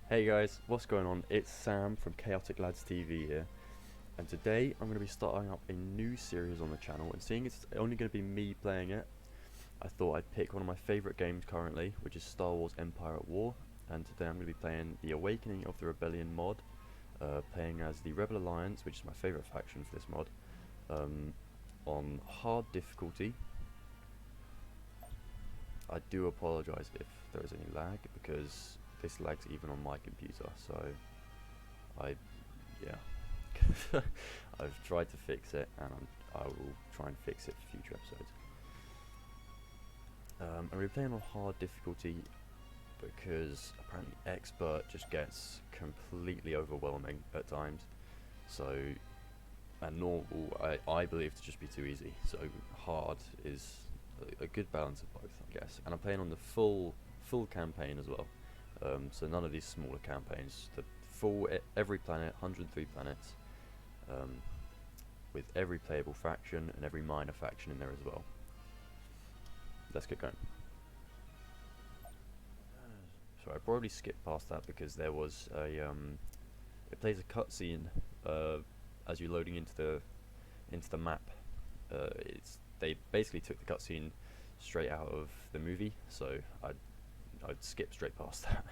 Hey guys, what's going on? It's Sam from Chaotic Lads TV here, and today I'm going to be starting up a new series on the channel, and seeing it's only going to be me playing it, I thought I'd pick one of my favourite games currently, which is Star Wars Empire at War, and today I'm going to be playing the Awakening of the Rebellion mod, playing as the Rebel Alliance, which is my favourite faction for this mod, on hard difficulty. I do apologise if there is any lag, because this lags even on my computer, so yeah. I've tried to fix it, and I will try and fix it for future episodes. And we're playing on hard difficulty because apparently expert just gets completely overwhelming at times. So, and normal I believe to just be too easy. So hard is a good balance of both, I guess. And I'm playing on the full campaign as well. So none of these smaller campaigns. The full every planet, 103 planets, with every playable faction and every minor faction in there as well. Let's get going. So I probably skipped past that because there was a it plays a cutscene as you're loading into the map. They basically took the cutscene straight out of the movie, so I'd skip straight past that.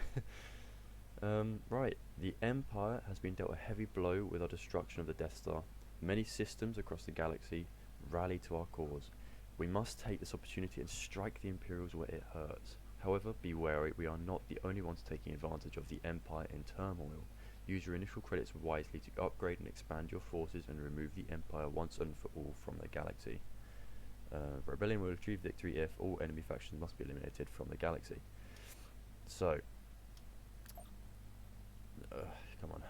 Right, the Empire has been dealt a heavy blow with our destruction of the Death Star. Many systems across the galaxy rally to our cause. We must take this opportunity and strike the Imperials where it hurts. However, be wary, we are not the only ones taking advantage of the Empire in turmoil. Use your initial credits wisely to upgrade and expand your forces and remove the Empire once and for all from the galaxy. Rebellion will achieve victory if all enemy factions must be eliminated from the galaxy. So, come on.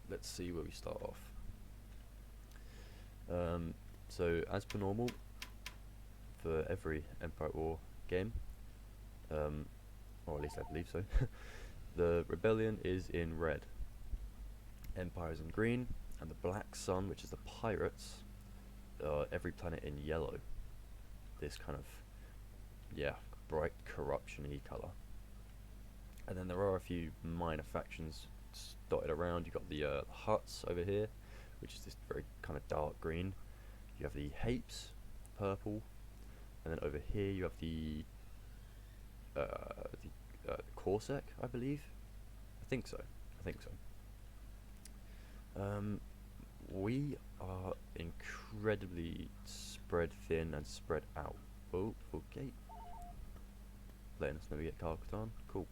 Let's see where we start off. So, as per normal, for every Empire at War game, or at least I believe so, the Rebellion is in red, Empire is in green, and the Black Sun, which is the pirates, every planet in yellow. This kind of, yeah, bright corruption-y colour. And then there are a few minor factions dotted around. You've got the Hutts over here, which is this very kind of dark green. You have the Hapes, purple, and then over here you have the Corsac, I believe. I think so. We are incredibly spread thin and spread out. Oh, okay. Letting us know we get Karkatan. Cool.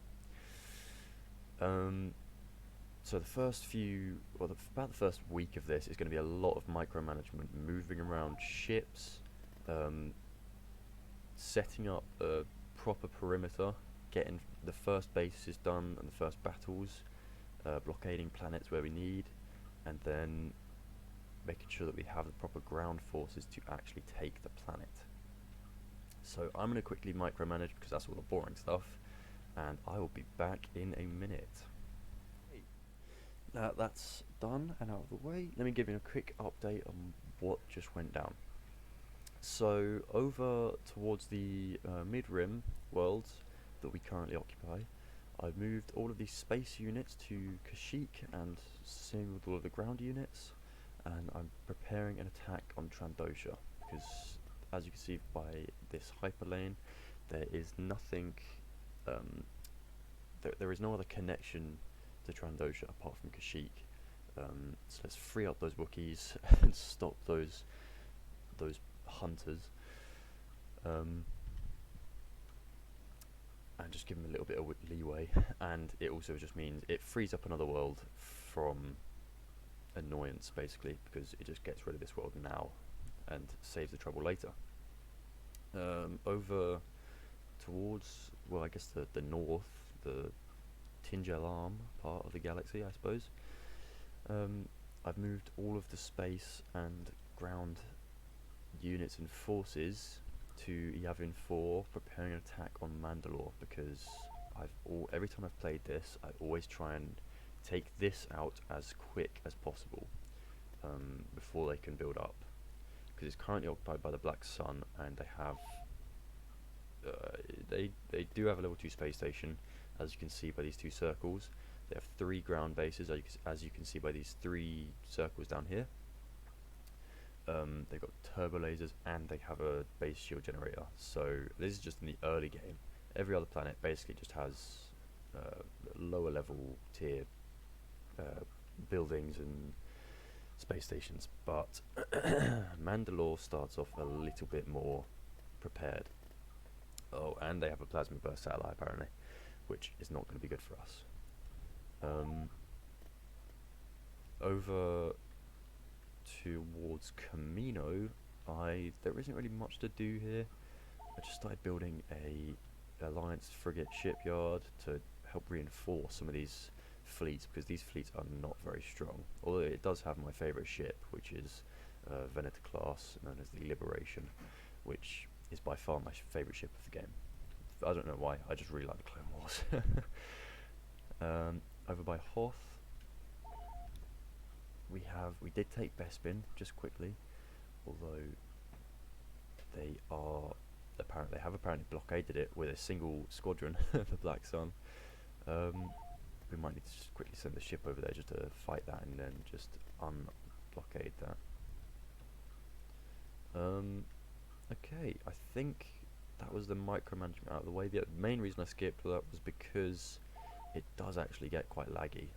So the first few, well, about the first week of this is going to be a lot of micromanagement, moving around ships, setting up a proper perimeter, getting the first bases done and the first battles, blockading planets where we need, and then making sure that we have the proper ground forces to actually take the planet. So I'm going to quickly micromanage because that's all the boring stuff, and I will be back in a minute. That's done and out of the way. Let me give you a quick update on what just went down. So over towards the mid-rim worlds that we currently occupy, I've moved all of these space units to Kashyyyk, and same with all of the ground units, and I'm preparing an attack on Trandosha, because as you can see by this hyperlane, there is nothing, there is no other connection to Trandosha apart from Kashyyyk. So let's free up those Wookiees and stop those hunters, and just give them a little bit of leeway. And it also just means it frees up another world from annoyance, basically, because it just gets rid of this world now and saves the trouble later. Over towards, well, I guess the north, the Tinjel Arm part of the galaxy, I suppose. I've moved all of the space and ground units and forces to Yavin 4, preparing an attack on Mandalore, because every time I've played this, I always try and take this out as quick as possible before they can build up, because it's currently occupied by the Black Sun, and they have they do have a level 2 space station, as you can see by these 2 circles. They have 3 ground bases, as you can see by these 3 circles down here. They've got turbo lasers, and they have a base shield generator. So this is just in the early game. Every other planet basically just has lower level tier buildings and space stations, but Mandalore starts off a little bit more prepared. Oh, and they have a plasma burst satellite apparently, which is not going to be good for us. Over towards Camino, there isn't really much to do here. I just started building a Alliance frigate shipyard to help reinforce some of these fleets, because these fleets are not very strong. Although it does have my favourite ship, which is Venator class, known as the Liberation, which is by far my favourite ship of the game. I don't know why, I just really like the Clone Wars. Over by Hoth, we did take Bespin just quickly, although they have apparently blockaded it with a single squadron, the Black Sun. We might need to just quickly send the ship over there just to fight that, and then just unblockade that. Okay, I think that was the micromanagement out of the way. The main reason I skipped that was because it does actually get quite laggy.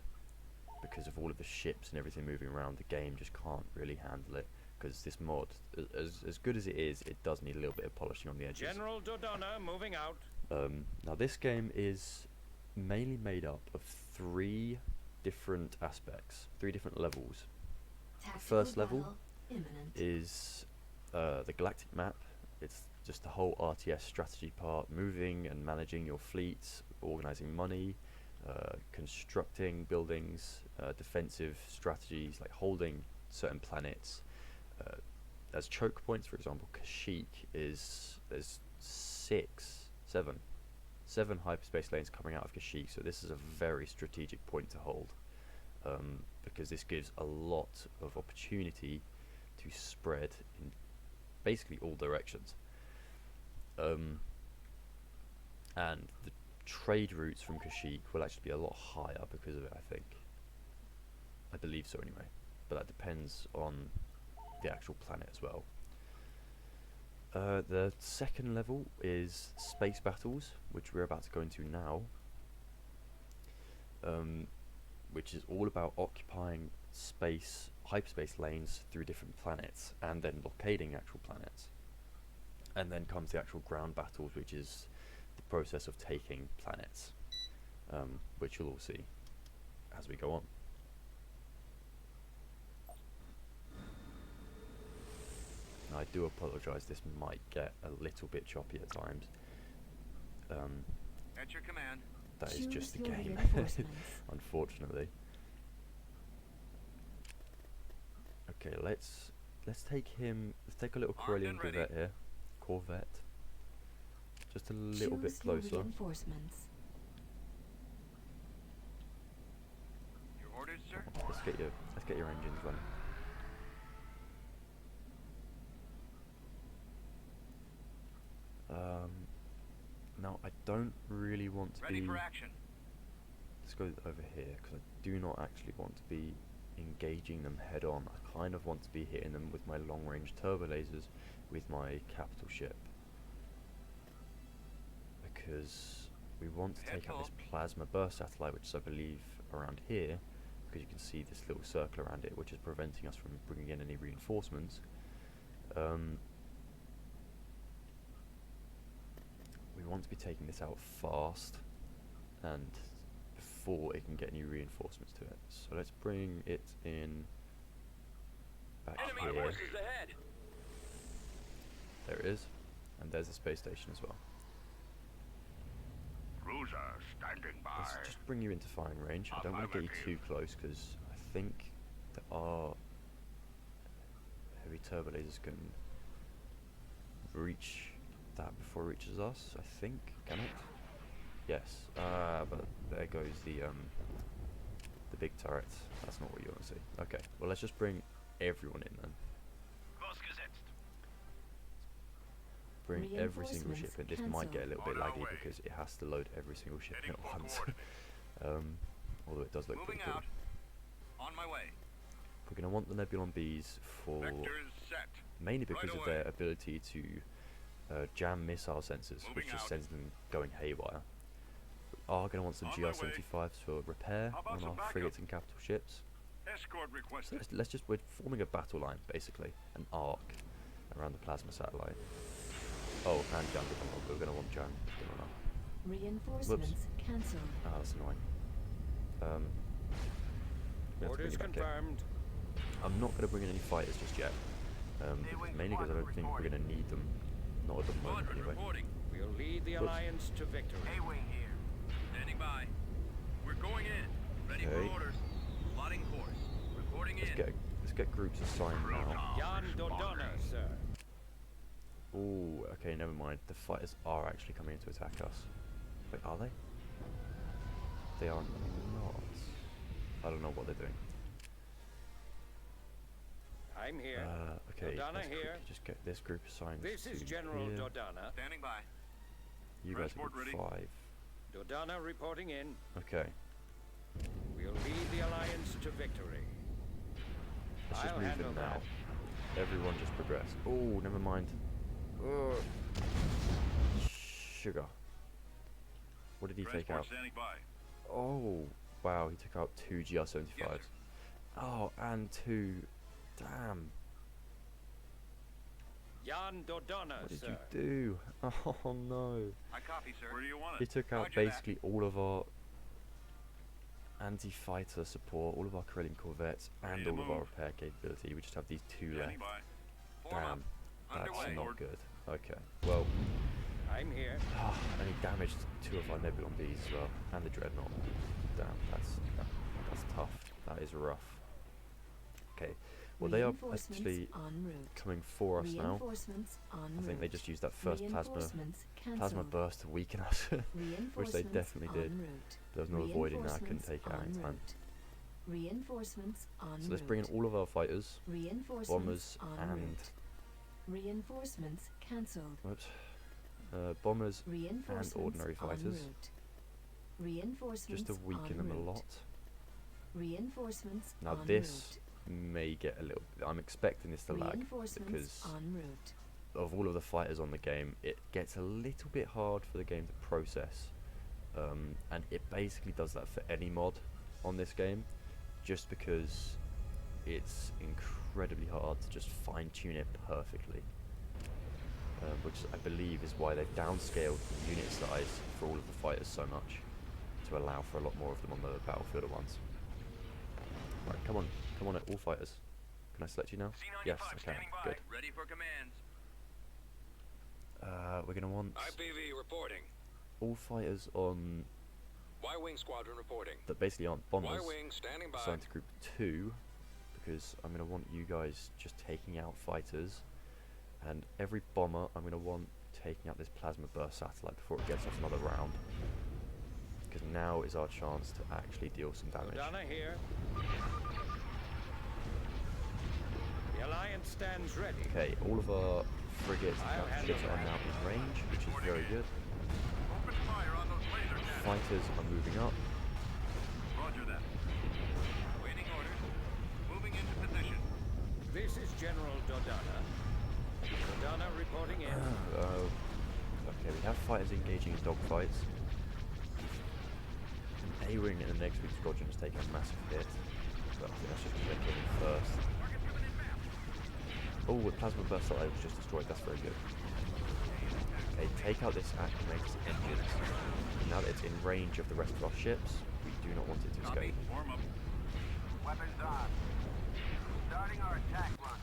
Because of all of the ships and everything moving around, the game just can't really handle it. Because this mod, as good as it does need a little bit of polishing on the edges. General Dodonna moving out. Now this game is mainly made up of 3 different aspects, 3 different levels. The first level is the galactic map. It's just the whole RTS strategy part, moving and managing your fleets, organising money, constructing buildings, defensive strategies like holding certain planets. As choke points, for example, Kashyyyk there's 7 hyperspace lanes coming out of Kashyyyk, so this is a very strategic point to hold, because this gives a lot of opportunity to spread in basically all directions. And the trade routes from Kashyyyk will actually be a lot higher because of it, I believe so anyway, but that depends on the actual planet as well. The second level is space battles, which we're about to go into now, which is all about occupying hyperspace lanes through different planets, and then blockading actual planets. And then comes the actual ground battles, which is the process of taking planets, which you'll all see as we go on. I do apologise, this might get a little bit choppy at times. At your command. That is just the game, unfortunately. Okay, let's take a little Corellian Corvette, just a little bit closer. Your orders, sir? Let's get your engines running. Now I don't really want to Ready for action. Let's go over here, because I do not actually want to be engaging them head on. I kind of want to be hitting them with my long range turbo lasers with my capital ship, because we want to take out this plasma burst satellite, which is I believe around here, because you can see this little circle around it, which is preventing us from bringing in any reinforcements. We want to be taking this out fast, and before it can get any reinforcements to it. So let's bring it in back here. Ahead. There it is, and there's the space station as well. Cruiser standing by. Let's just bring you into firing range. I don't want to get you too close, because I think that our heavy turbo lasers can reach that before it reaches us, I think. Can it? Yes. But there goes the big turret. That's not what you want to see. Okay, well let's just bring everyone in then. bring every single ship in. This might get a little bit On our laggy way. because it has to load every single ship in Heading at for once. coordinates. Although it does look Moving pretty cool. out. On my way. We're going to want the Nebulon Bees for Vectors set. mainly because Right of their away. ability to jam missile sensors, which Moving just out. sends them going haywire. We are going to want some On my way. GR-75s for repair How about on some our backup? frigates and capital ships. Escort So requested. we're forming a battle line, basically, an arc around the plasma satellite. Oh, and Jan, we're going to want Jan. Reinforcements cancelled. Ah, that's annoying. We have to bring Orders you back in. confirmed. I'm not going to bring in any fighters just yet, mainly because I don't think we're going to need them. Not at the moment, Squadron anyway. reporting. We'll lead the Whoops. Alliance to victory. A-wing here. Standing by. We're going in. Ready Okay. for orders. Plotting course. Reporting in. Let's get groups assigned now. Jan Dodonna, sir. Ooh, okay, never mind. The fighters are actually coming in to attack us. Wait, are they? They are not. I don't know what they're doing. I'm here. Okay, Dodonna let's quickly here. just get this group assigned This is to General here. Dodonna. Standing by. You guys Transport are ready. 5. Dodonna reporting in. Okay, We'll lead the Alliance to victory. let's just I'll move handle in now. that. Everyone just progress. Oh, never mind. Sugar. What did he take Transport out? standing by. Oh, wow, he took out 2 GR-75s. Yes, sir. Oh, and 2. Damn. Jan Dodonna, What did sir. you do? Oh no. I copy, sir. Where do you want He it? took out Roger that. basically all of our anti-fighter support, all of our Corellian corvettes, Ready and to all of our move. repair capability. We just have these 2 left. Standing by. Form up. Damn. That's Underway. not good. Okay. Well, I'm here. and he damaged 2 of our Nebulon Bees as well, and the Dreadnought. Damn, that's tough. That is rough. Okay. Well, they are Reinforcements actually en route. coming for us now. Reinforcements en I think they route. just used that first plasma Reinforcements plasma cancelled. burst to weaken us. Reinforcements which they definitely did. en route. There was no avoiding that. I couldn't Reinforcements take it out in en time. route. Reinforcements en So let's bring in route. all of our fighters, Reinforcements bombers, en and route. Reinforcements cancelled. whoops, bombers, Reinforcements ordinary en fighters. route. Reinforcements just to weaken en them a route. lot. Reinforcements Now en this route. may get a little. I'm expecting this to lag Reinforcements because en route. of all of the fighters on the game, it gets a little bit hard for the game to process, and it basically does that for any mod on this game, just because it's incredibly hard to just fine-tune it perfectly, which I believe is why they've downscaled the unit size for all of the fighters so much, to allow for a lot more of them on the battlefield at once. Right, come on, all fighters. Can I select you now? C95 Yes, I can. standing by. Good. Ready for commands. We're gonna want IPV reporting. all fighters on Y-wing squadron reporting. that basically aren't bombers Y-wing standing by. assigned to group 2, because I'm gonna want you guys just taking out fighters, and every bomber I'm gonna want taking out this plasma burst satellite before it gets us another round, because now is our chance to actually deal some damage. Dodonna here. The Alliance stands ready. Okay, all of our frigates I'll and handle ships are that. now in range, which is very good. Open fire on those laser cannons. Fighters are moving up. Roger that. Waiting orders. Moving into position. This is General Dodonna. Dodonna reporting in. Okay, we have fighters engaging in dogfights. An A-wing in the next week's squadron has taken a massive hit, but I think that's just because they're killing first. Oh, the plasma burst satellite was just destroyed. That's very good. Okay, take out this acclimator's engines. Now that it's in range of the rest of our ships, we do not want it to escape. Warm up. Weapons on. Starting our attack run.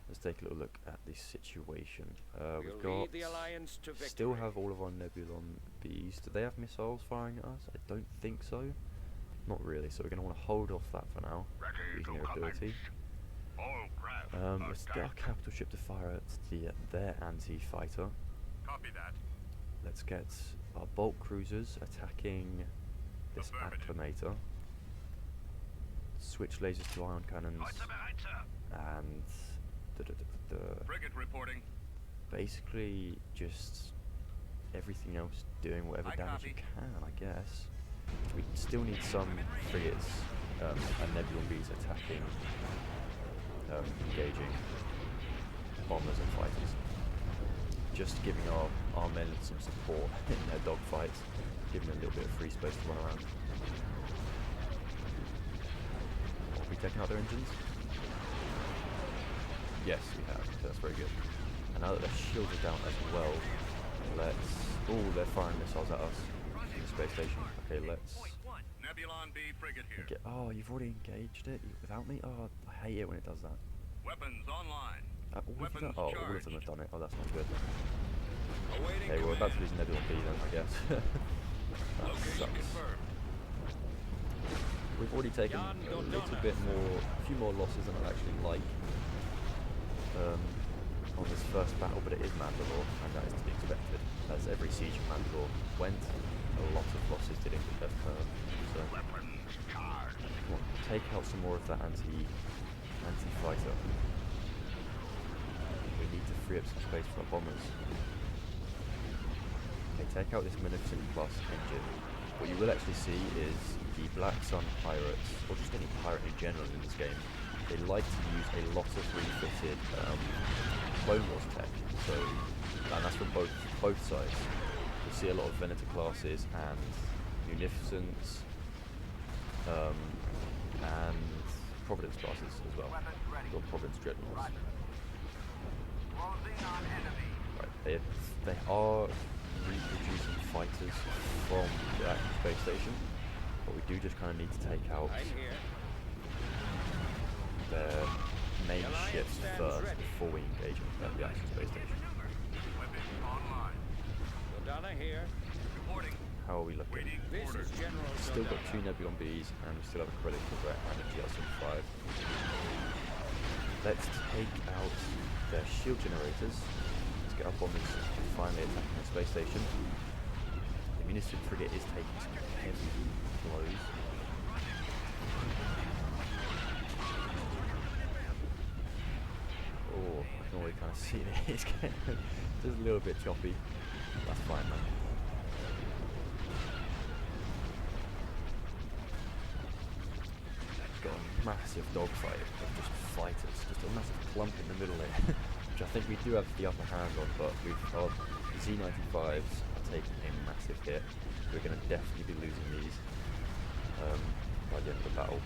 Let's take a little look at the situation. We'll We've got lead the Alliance to victory. still have all of our Nebulon Bees. Do they have missiles firing at us? I don't think so. Not really. So we're going to want to hold off that for now, Ready using to their ability. All craft. Let's get our capital ship to fire at their anti-fighter. Copy that. Let's get our bulk cruisers attacking this Affirmative. acclimator. Switch lasers to ion cannons, and Frigate reporting. basically just everything else doing whatever I damage you copy. can, I guess. We still need some frigates and Nebulon Bees attacking, engaging bombers and fighters. Just giving our men some support in their dogfights, giving them a little bit of free space to run around. Have we taken out their engines? Yes, we have. Okay, that's very good. And now that their shields are down as well, let's... Oh, they're firing missiles at us from the space station. Okay, let's... Nebulon B frigate here. Get, oh, you've already engaged it without me? Oh, I hate it when it does that. Weapons online. All of Weapons them? Oh, all of charged. them have done it. Oh, that's not good. Awaiting Okay, we're about to command. lose Nebulon B then, I guess. That Location sucks. confirmed. We've already taken Jan a little Dodona. bit more, a few more losses than I'd actually like on this first battle, but it is Mandalore, and that is to be expected. As every siege of Mandalore went, a lot of losses did occur. So, come on, take out some more of that anti-fighter. We need to free up some space for our bombers. Okay, take out this Magnificent Plus engine. What you will actually see is the Black Sun pirates, or just any pirate in general in this game, they like to use a lot of refitted Clone Wars tech. So, and that's from both sides. You'll see a lot of Venator classes and Munificence, and Providence classes as well, or Providence Dreadnoughts. Right, they are reproducing fighters from the actual space station, but we do just kind of need to take out I'm here. their main The Alliance ships stands first ready. before we engage at the actual space station. Weapons online. Dodonna here. Reporting. How are we looking? Waiting This orders. is General Still got Dodonna. 2 Nebulon Bs, and we still have a credit threat and a GL-75. Let's take out their shield generators. Let's get our bombers finally attacking the space station. The Municipal Frigate is taking some heavy blows. Oh, I can already kind of see that it's getting just a little bit choppy. That's fine, man. Got a massive dogfight of just fighters, just a massive clump in the middle here, which I think we do have the upper hand on, but our Z95s are taking a massive hit. We're going to definitely be losing these by the end of the battle,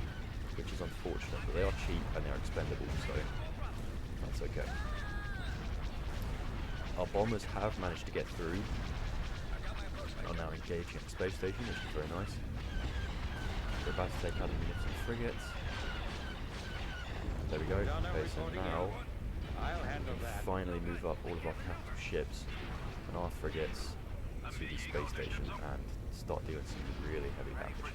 which is unfortunate, but they are cheap and they are expendable, so that's okay. Our bombers have managed to get through and are now engaging at the space station, which is very nice. We're about to take out the Munificent frigates. There we go. Dodonna Okay, so reporting now in. I'll handle that. finally move up all of our capital ships and our frigates to the space station and start dealing some really heavy damage.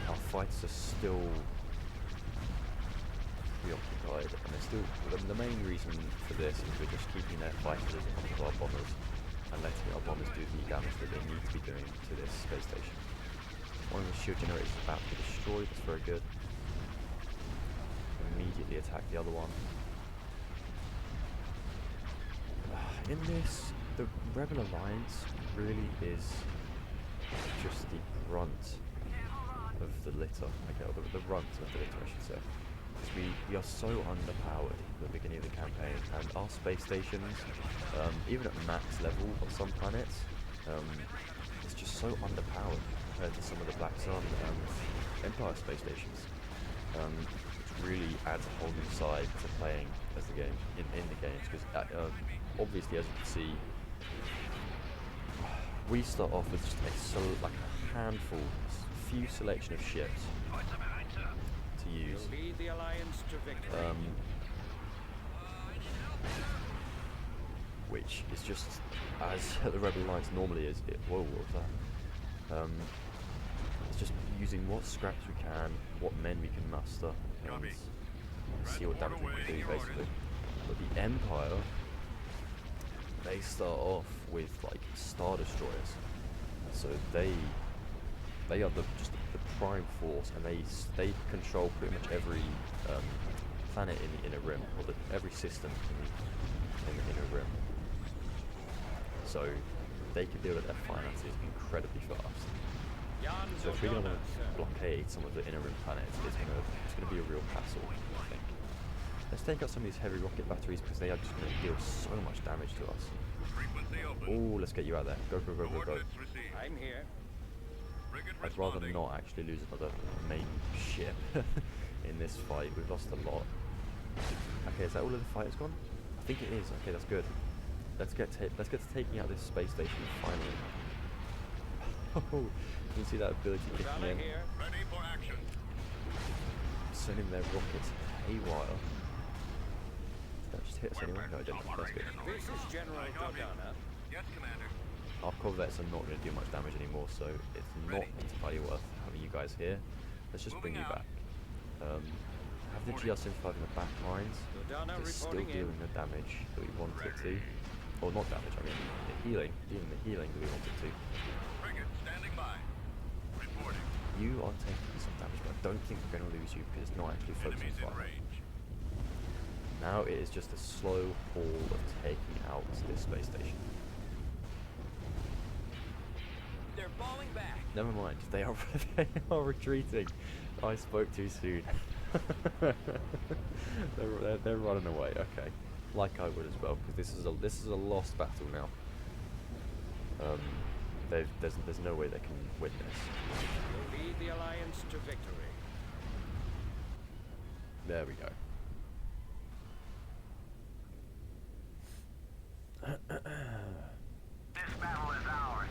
Our fighters are still preoccupied, and they're still. The main reason for this is we're just keeping their fighters on top of our bombers and letting our bombers do the damage that they need to be doing to this space station. One of the shield generators is about to be destroyed. That's very good. Immediately attack the other one. In this, the Rebel Alliance really is just the brunt of the litter. Okay, or the runt of the litter, I should say. Because we are so underpowered at the beginning of the campaign, and our space stations, even at max level on some planets, it's just so underpowered compared to some of the Black Sun Empire space stations. Which really adds a whole new side to playing as the game in the games, because obviously, as you can see, we start off with just like a handful, few selection of ships to use. You'll lead the Alliance to victory. Which is just as the Rebel Alliance normally is. Whoa, what was that? It's just using what scraps we can, what men we can muster, and see what damage we can do, basically. But the Empire, they start off with like Star Destroyers, so they are just the prime force, and they control pretty much every planet in the inner rim, or every system in the inner rim. So they could deal with their finances incredibly fast. So if we're going to blockade some of the inner rim planets, it's going to be a real hassle, I think. Let's take out some of these heavy rocket batteries because they are just going to deal so much damage to us. Frequency open. Oh, let's get you out there. Go, go, go, go, go. Coordinates received. I'm here. Frigate I'd rather responding. not actually lose another main ship in this fight. We've lost a lot. Okay, is that all of the fighters gone? I think it is. Okay, that's good. Let's get to taking out this space station finally. Oh, you can see that ability kicking Donna in. here. Ready for action. Sending their rockets haywire. Did that just hit us anyway? No, it didn't. That's good. This is General Dodonna. Yes, Commander. Our corvettes are not going to do much damage anymore, so it's not entirely worth having you guys here. Let's just bring you Moving out. back. Have the GR-75 in the back lines. Dodonna It's still reporting in. dealing the damage that we want it to. Or not damage, I mean the healing. Dealing the healing that we want it to. Frigate standing by. Reporting. You are taking some damage, but I don't think we're going to lose you because it's not actually focusing Enemies in fire. range. Now it is just a slow haul of taking out this space station. They're falling back. Never mind, they are they are retreating. I spoke too soon. they're running away. Okay, like I would as well, because this is a lost battle now. There's no way they can win this. We'll lead the Alliance to victory. There we go. This battle is ours.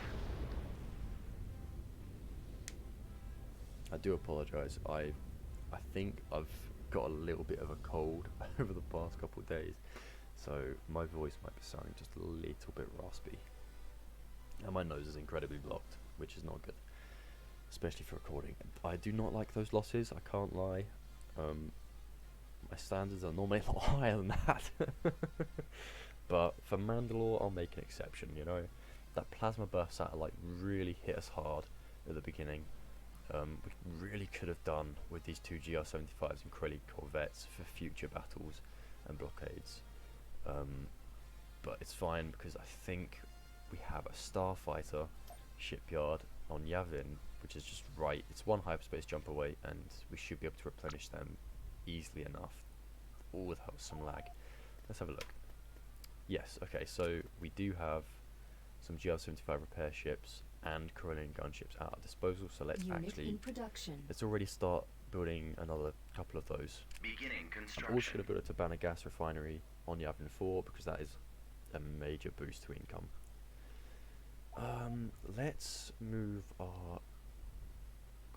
I do apologise. I think I've got a little bit of a cold over the past couple of days, so my voice might be sounding just a little bit raspy, and my nose is incredibly blocked, which is not good, especially for recording. I do not like those losses. I can't lie. My standards are normally a lot higher than that, but for Mandalore, I'll make an exception. You know, that plasma burst satellite really hit us hard at the beginning. We really could have done with these two GR-75s and Corelli corvettes for future battles and blockades, but it's fine because I think we have a starfighter shipyard on Yavin, which is just right. It's one hyperspace jump away, and we should be able to replenish them easily enough, all without some lag. Let's have a look. Yes, okay, so we do have some GR-75 repair ships and Corellian gunships at our disposal, so let's Unit in production. let's already start building another couple of those. Beginning I'm also construction. going to build a Tabana gas refinery on Yavin 4 because that is a major boost to income. Let's move our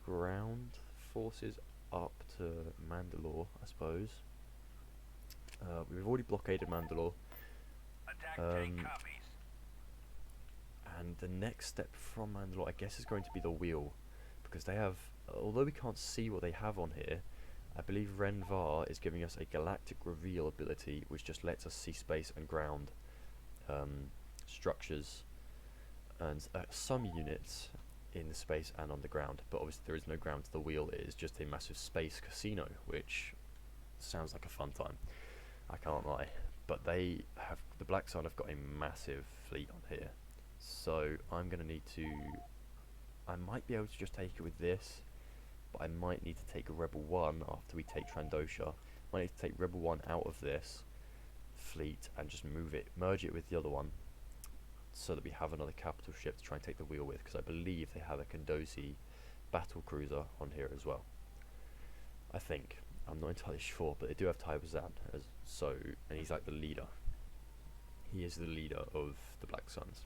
ground forces up to Mandalore, I suppose. We've already blockaded Mandalore. Attack tank Um, copies. And the next step from Mandalore, I guess, is going to be the wheel, because they have, although we can't see what they have on here, I believe Renvar is giving us a galactic reveal ability, which just lets us see space and ground structures and some units in the space and on the ground. But obviously there is no ground to the wheel. It is just a massive space casino, which sounds like a fun time. I can't lie. But they have, the Black Sun have got a massive fleet on here. So I'm going to need to, I might be able to just take it with this, but I might need to take a Rebel 1 after we take Trandosha. I need to take Rebel 1 out of this fleet and just merge it with the other one, so that we have another capital ship to try and take the wheel with, because I believe they have a Kandosi battle cruiser on here as well. I think. I'm not entirely sure, but they do have Tybazan, and he's like the leader. He is the leader of the Black Suns.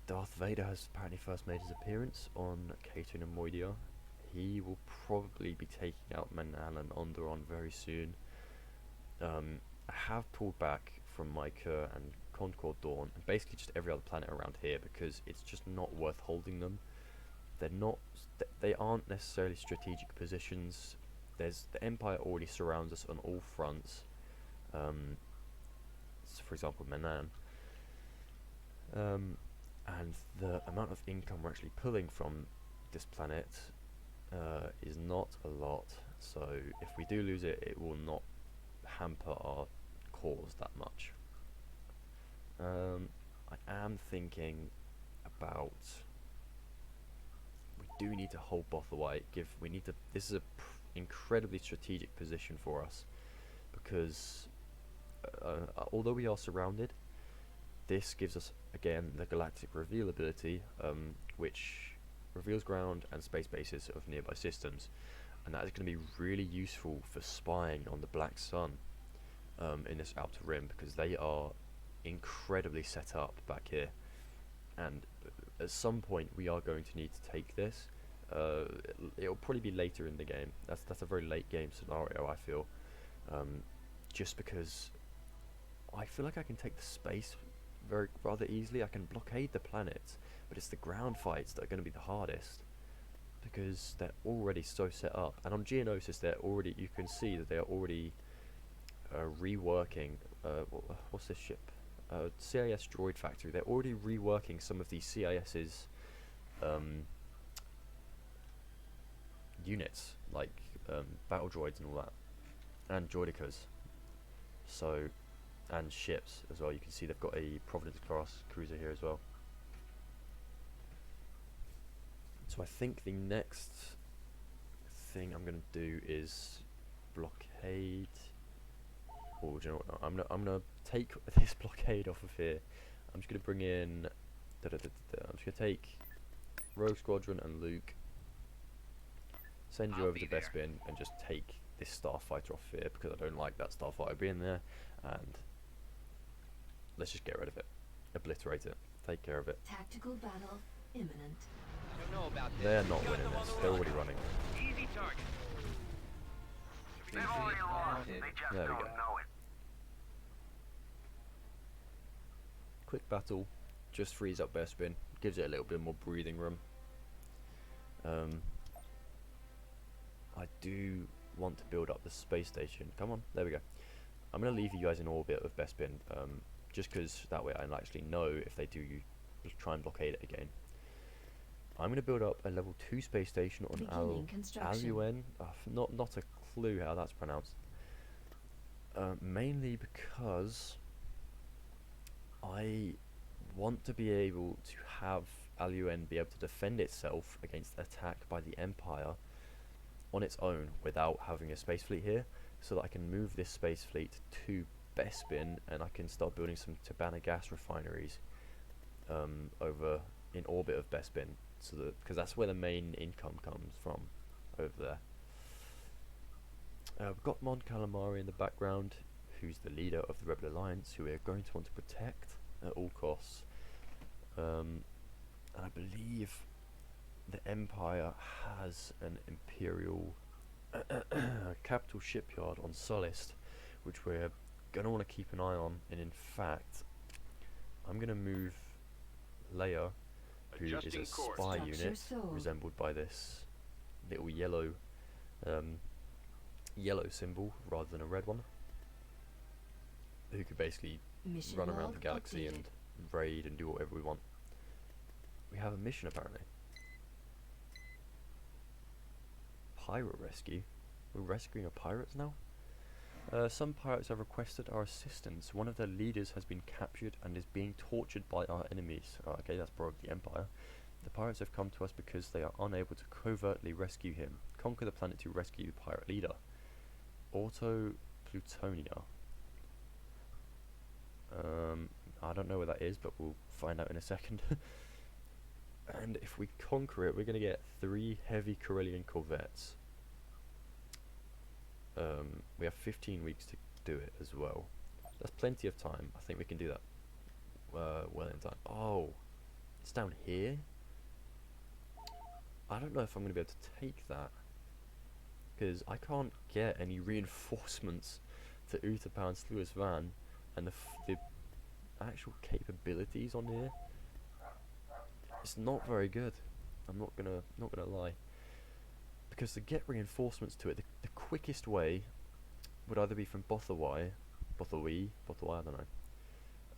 Darth Vader has apparently first made his appearance on Cato and Moidia. He will probably be taking out Manan and Onderon very soon. I have pulled back from Micah and Concord Dawn, and basically just every other planet around here, because it's just not worth holding them. They're not. They aren't necessarily strategic positions. The Empire already surrounds us on all fronts. So for example, Manan. And the amount of income we're actually pulling from this planet is not a lot. So if we do lose it, it will not hamper our cause that much. I am thinking about, we do need to hold Bothaway. This is a incredibly strategic position for us, because although we are surrounded, this gives us again the galactic reveal ability, which reveals ground and space bases of nearby systems, and that is going to be really useful for spying on the Black Sun in this outer rim, because they are incredibly set up back here, and at some point we are going to need to take this. It'll probably be later in the game. That's a very late game scenario, I feel, just because I feel like I can take the space rather easily. I can blockade the planets, but it's the ground fights that are going to be the hardest, because they're already so set up. And on Geonosis, you can see that they are already reworking. What's this ship? CIS Droid Factory. They're already reworking some of these CIS's units, like battle droids and all that, and droidicas. So, and ships as well. You can see they've got a Providence class cruiser here as well. So I think the next thing I'm going to do is blockade. Oh, do you know what? I'm gonna take this blockade off of here. I'm just gonna bring in. I'm just gonna take Rogue Squadron and Luke. Send you over to Bespin and just take this starfighter off here, because I don't like that starfighter being there. And let's just get rid of it, obliterate it, take care of it. Tactical battle imminent. Don't know about this. They're not winning this. They're already running. Easy target. They've already lost. They just There we don't go. know it. Quick battle just frees up Bespin, gives it a little bit more breathing room. I do want to build up the space station. Come on, there we go. I'm going to leave you guys in orbit of Bespin, just because that way I'll actually know if they do try and blockade it again. I'm going to build up a level 2 space station on Beginning construction. Aluen. Not a clue how that's pronounced. Mainly because I want to be able to have Aluen be able to defend itself against attack by the Empire on its own without having a space fleet here, so that I can move this space fleet to Bespin and I can start building some Tabana gas refineries over in orbit of Bespin, so that, because that's where the main income comes from, over there. We've got Mon Calamari in the background, who's the leader of the Rebel Alliance, who we are going to want to protect at all costs. And I believe the Empire has an Imperial capital shipyard on Solist, which we're going to want to keep an eye on. And in fact, I'm going to move Leia, who is a Adjusting course. spy Structure unit, sold. resembled by this little yellow symbol rather than a red one, who could basically Mission run around log the galaxy updated. and raid and do whatever we want. We have a mission apparently. Pirate rescue? We're rescuing pirates now? Some pirates have requested our assistance. One of their leaders has been captured and is being tortured by our enemies. Oh, okay, that's probably the Empire. The pirates have come to us because they are unable to covertly rescue him. Conquer the planet to rescue the pirate leader. Auto Plutonia. I don't know where that is, but we'll find out in a second. And if we conquer it, we're going to get 3 heavy Corellian corvettes. We have 15 weeks to do it as well. That's plenty of time. I think we can do that well in time. Oh, it's down here? I don't know if I'm going to be able to take that, because I can't get any reinforcements to Utapau and Sluis Van, and the actual capabilities on here, it's not very good. I'm not gonna lie, because to get reinforcements to it, the quickest way would either be from Bothawai, I don't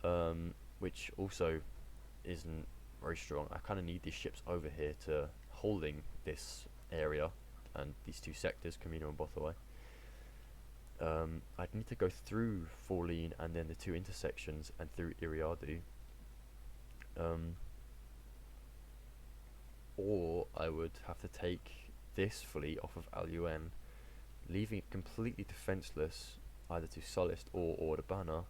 know, which also isn't very strong. I kind of need these ships over here to holding this area and these two sectors, Camino and Bothaway. I'd need to go through Forleen and then the two intersections and through Iriadu. Or I would have to take this fleet off of Al UN, leaving it completely defenseless either to Sullust or Ordubana.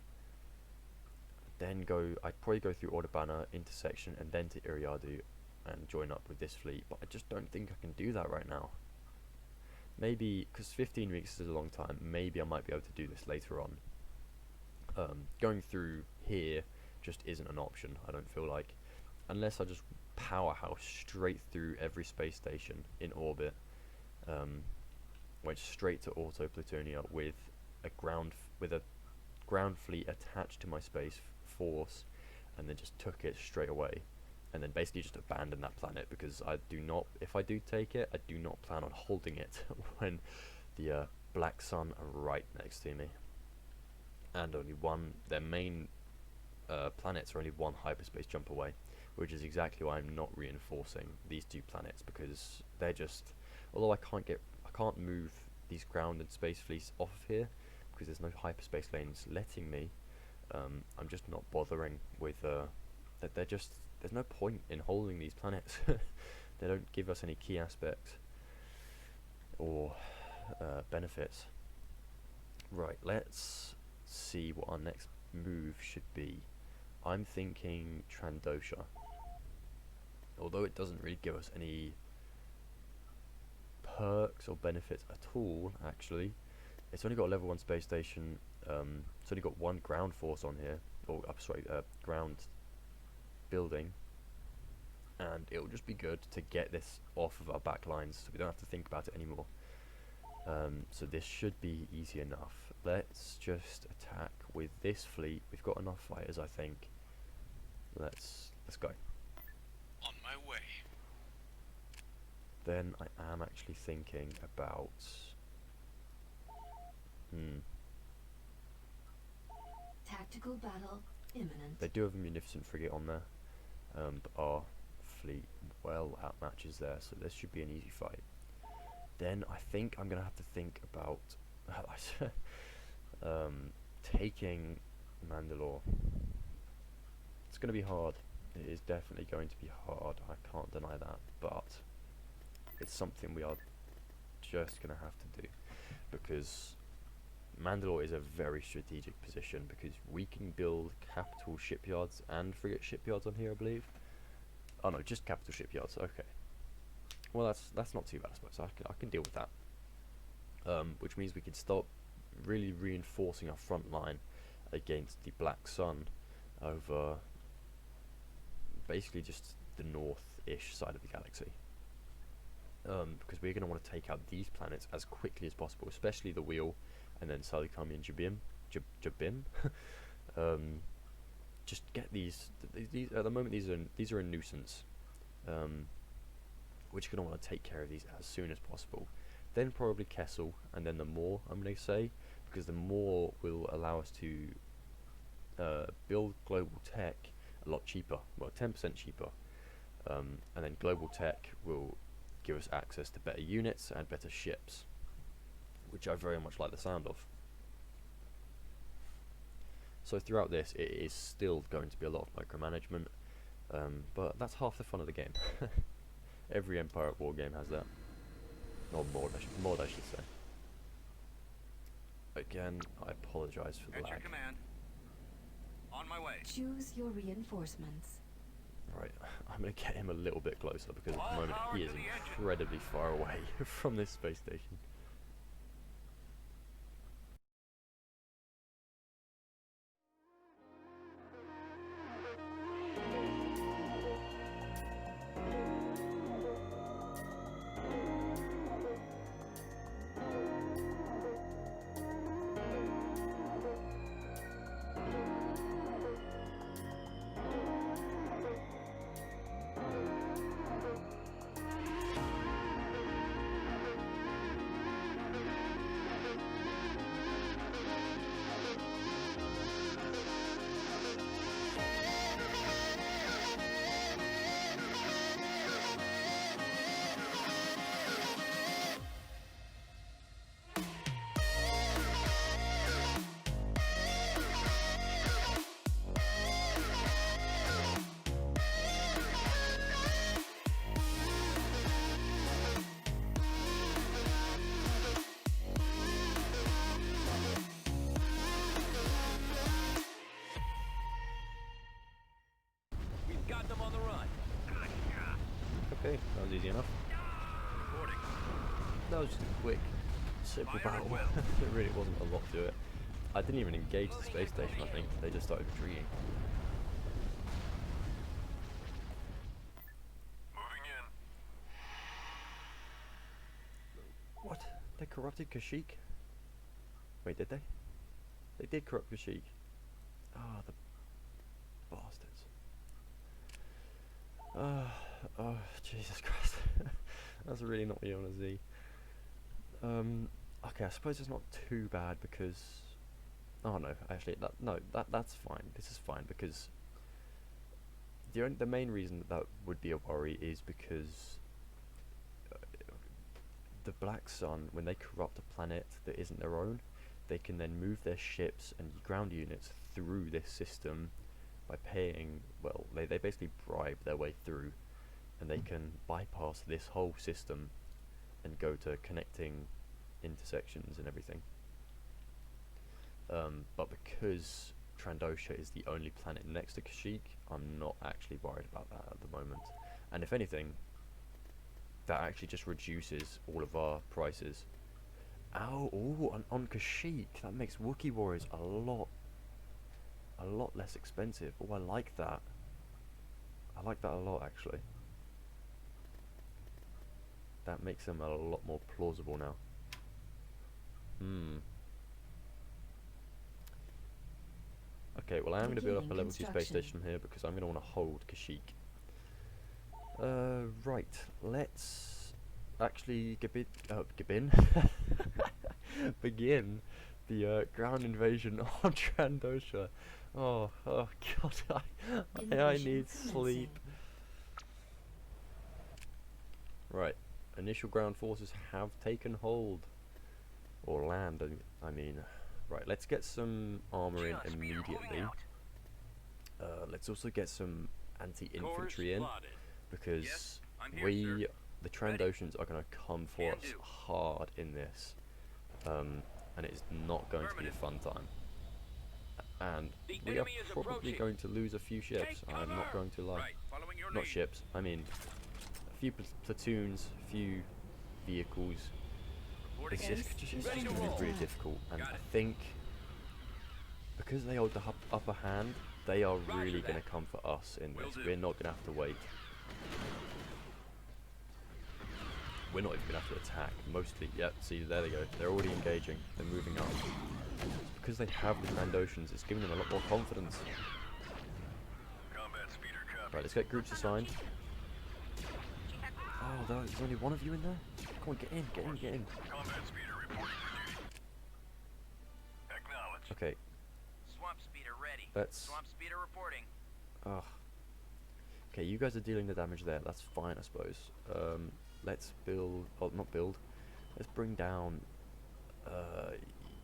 Then I'd probably go through Ordubana intersection and then to Iriadu and join up with this fleet, but I just don't think I can do that right now. Maybe, because 15 weeks is a long time, maybe I might be able to do this later on. Going through here just isn't an option, I don't feel like. Unless I just powerhouse straight through every space station in orbit. Went straight to Auto Plutonia with a ground fleet attached to my space force, and then just took it straight away. And then basically just abandon that planet, because I do not, if I do take it, I do not plan on holding it when the Black Sun are right next to me. And only one, their main planets are only one hyperspace jump away, which is exactly why I'm not reinforcing these two planets, because they're just, although I can't move these ground and space fleets off of here, because there's no hyperspace lanes letting me, I'm just not bothering with, that they're just, there's no point in holding these planets. They don't give us any key aspects or benefits. Right, let's see what our next move should be. I'm thinking Trandosha, although it doesn't really give us any perks or benefits at all. Actually, it's only got a level 1 space station. It's only got one ground force on here, or ground building, and it'll just be good to get this off of our back lines so we don't have to think about it anymore. So this should be easy enough. Let's just attack with this fleet. We've got enough fighters, I think. Let's go. On my way. Then I am actually thinking about Tactical battle imminent. they do have a munificent frigate on there, but our fleet well outmatches there, so this should be an easy fight. Then I think I'm gonna have to think about taking Mandalore. It's gonna be hard. It is definitely going to be hard. I can't deny that, but it's something we are just gonna have to do, because Mandalore is a very strategic position, because we can build capital shipyards and frigate shipyards on here, I believe. Oh no, just capital shipyards. Okay. Well, that's not too bad, I suppose. I can deal with that. Which means we can start really reinforcing our front line against the Black Sun over basically just the north-ish side of the galaxy. Because we're going to want to take out these planets as quickly as possible, especially the Wheel, and then Salikami and Jabim. Just get these at the moment. These are a nuisance. We're just going to want to take care of these as soon as possible. Then probably Kessel, and then the Maw, I'm going to say, because the Maw will allow us to build global tech a lot cheaper, well 10% cheaper, and then global tech will give us access to better units and better ships, which I very much like the sound of. So throughout this, it is still going to be a lot of micromanagement, but that's half the fun of the game. Every Empire at War game has that. Or mod, I should say. Again, I apologise for the At your lag. command. On my way. Choose your reinforcements. Right, I'm going to get him a little bit closer, because at the All moment power he to is the engine. incredibly far away from this space station. got them on the run. Okay, that was easy enough. Reporting. That was just a quick, simple Fire at battle. will. There really wasn't a lot to it. I didn't even engage the space station, I think. They just started retreating. Moving in. What? They corrupted Kashyyyk? Wait, did they? They did corrupt Kashyyyk. Ah, the bastards. Oh, Jesus Christ. That's really not what you want to see. Okay, I suppose it's not too bad because... Oh no, actually, that's fine. This is fine because the main reason that would be a worry is because the Black Sun, when they corrupt a planet that isn't their own, they can then move their ships and ground units through this system by paying, well, they basically bribe their way through, and they can bypass this whole system and go to connecting intersections and everything. But because Trandosha is the only planet next to Kashyyyk, I'm not actually worried about that at the moment. And if anything, that actually just reduces all of our prices. Ow, ooh, on Kashyyyk, that makes Wookiee Warriors a lot less expensive. Oh, I like that. I like that a lot, actually. That makes them a lot more plausible now. Okay, well I am going to build up a level 2 space station here because I'm going to want to hold Kashyyyk. Right, let's actually begin the ground invasion on Trandosha. Oh god, I need sleep. Right, initial ground forces have taken hold. Or land, I mean. Right, let's get some armor in immediately. Let's also get some anti-infantry in, because the Trandoshans are going to come for us hard in this, and it's not going to be a fun time. And we are probably going to lose a few ships, I'm not going to lie. Not ships, I mean a few platoons, a few vehicles. It's just going to be really difficult, and I think because they hold the upper hand, they are really going to come for us in this. We're not going to have to wait. We're not even going to have to attack. Mostly, yep, see, there they go. They're already engaging. They're moving up. Because they have the Trandoshans, it's giving them a lot more confidence. Right, let's get groups assigned. Oh, there's only one of you in there? Come on, get in, get in, get in. Okay. Swamp speeder ready. Let's... Swamp speeder reporting. Ugh. Okay, you guys are dealing the damage there. That's fine, I suppose. Let's build... Oh, not build. Let's bring down...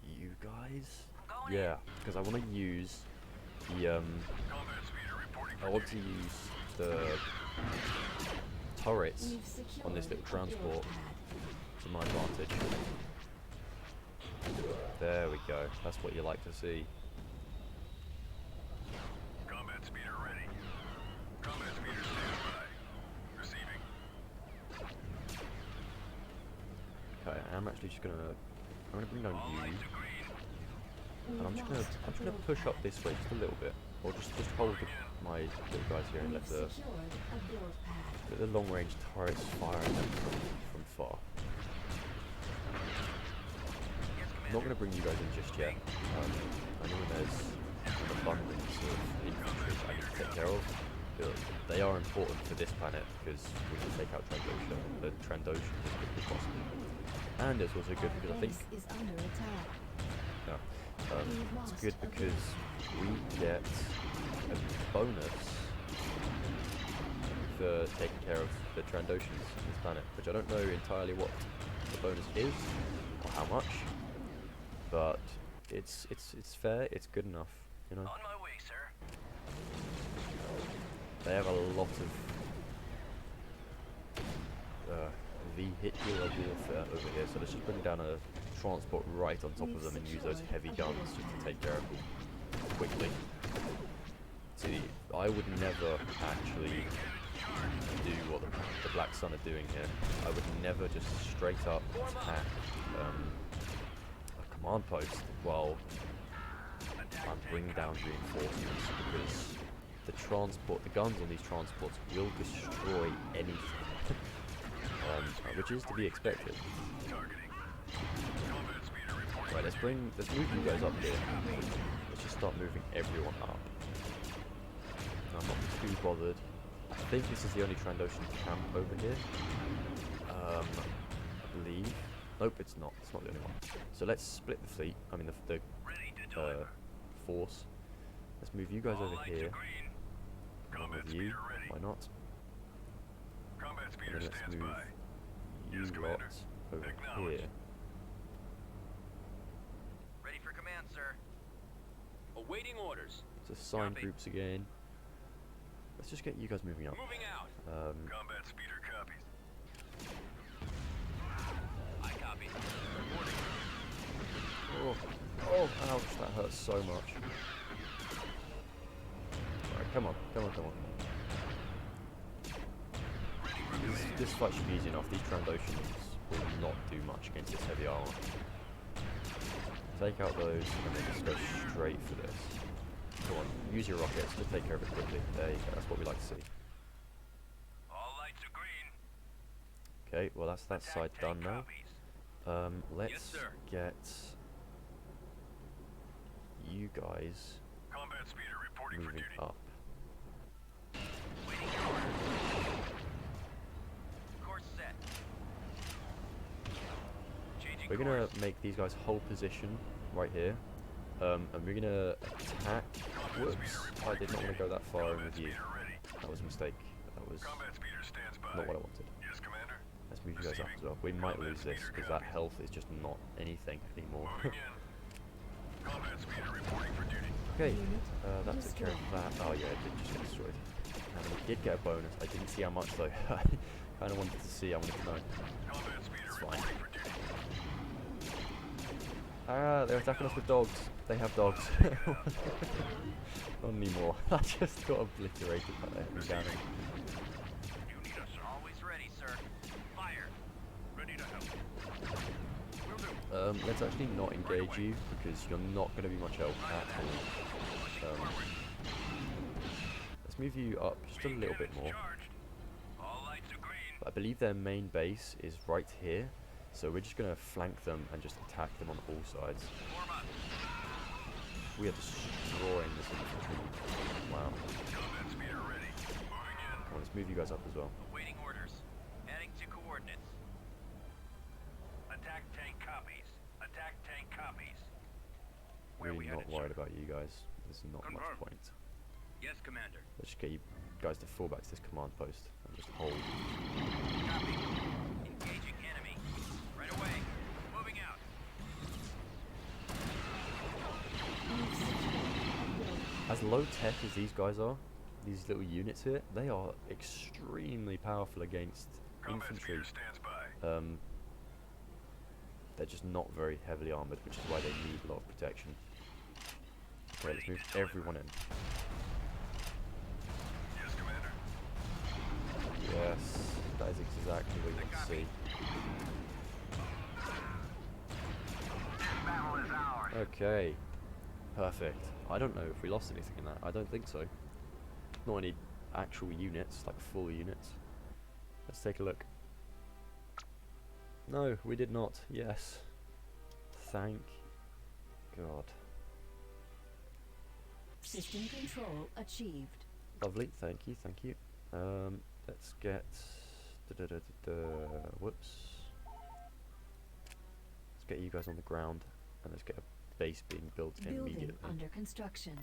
you guys? Yeah, because I want to use the... I want to use the turrets on this little transport to my advantage. There we go. That's what you like to see. Combat speeder ready. Combat speeder standby. Receiving. Okay, I'm actually just gonna... I'm gonna bring down you. And I'm just gonna push up this way just a little bit. Or just hold my little guys here and let the long range turrets fire at them from far. I'm not going to bring you guys in just yet. I know there's an abundance of infantry I need to take care of. But they are important for this planet because we can take out the Trandoshan as quickly as possible. And it's also good because I think... it's good because we get a bonus for taking care of the Trandoshans on this planet, which I don't know entirely what the bonus is or how much, but it's fair, it's good enough, you know. On my way, sir. They have a lot of vehicular warfare over here, so let's just bring down a transport right on top of them and use those heavy guns just to take care of them quickly. See, I would never actually do what the Black Sun are doing here. I would never just straight up attack a command post while I'm bringing down reinforcements, because the guns on these transports will destroy anything, which is to be expected. Right, let's move you guys up here. Let's just start moving everyone up. I'm not too bothered. I think this is the only Trandoshan camp over here. I believe. Nope, it's not. It's not the only one. So let's split the fleet. I mean the force. Let's move you guys over here. Along with you. Why not? And then let's move you lot over here. Ready for command, sir. Awaiting orders. Let's assign groups again. Let's just get you guys moving up. Moving out. Combat speeder copies. I copy. Oh, ouch, that hurts so much. Alright, come on. This fight should be easy enough. These Trandoshans will not do much against this heavy armor. Take out those and then just go straight for this. Go on, use your rockets to take care of it quickly. There you go, that's what we like to see. All lights are green. Okay, well that's that side done now. Let's Yes, sir. get you guys Combat speeder reporting for moving duty. up. Waiting for orders. Course set. Changing We're gonna course. make these guys hold position right here. And we're gonna attack. Whoops, I did not want to go that far in with you. Speeder ready. That was a mistake. That was Combat speeder stands by. not what I wanted. Yes, Commander. Let's move you guys up as well. We might lose this because that health is just not anything anymore. Moving in. Combat speeder reporting for duty. Okay, that took care of that. Oh yeah, it did just get destroyed. And we did get a bonus. I didn't see how much though. I kind of wanted to see. I wanted to know. Combat speeder It's fine. reporting for duty. Ah, they're attacking us with dogs. They have dogs. Not anymore. I just got obliterated by that heavy cannon. You need us always ready, sir. Fire. Ready to help. Will do. Let's actually not engage you because you're not going to be much help at all. Let's move you up just a little bit more. Charged. All lights are green. But I believe their main base is right here, so we're just going to flank them and just attack them on all sides. Form up. We are destroying this infantry. Wow. Combat speeder ready. Moving in. Come on, let's move you guys up as well. Awaiting orders. Adding to coordinates. Attack tank copies. Attack tank copies. Where Really we not headed, worried sir? about you guys. There's not much Confirmed. point. Yes, Commander. Let's just get you guys to fall back to this command post and just hold. Copy. Engaging enemy. Right away. Moving out. As low tech as these guys are, these little units here, they are extremely powerful against Combat infantry. speeder stands by. They're just not very heavily armoured, which is why they need a lot of protection. Okay, let's move everyone in. Yes, Commander. Yes, that is exactly what you want to see. Battle is ours. Okay, perfect. I don't know if we lost anything in that. I don't think so. Not any actual units, like full units. Let's take a look. No, we did not. Yes. Thank God. System control achieved. Lovely. Thank you. Thank you. Let's get. Whoops. Let's get you guys on the ground, and let's get a base being built Building immediately. under construction.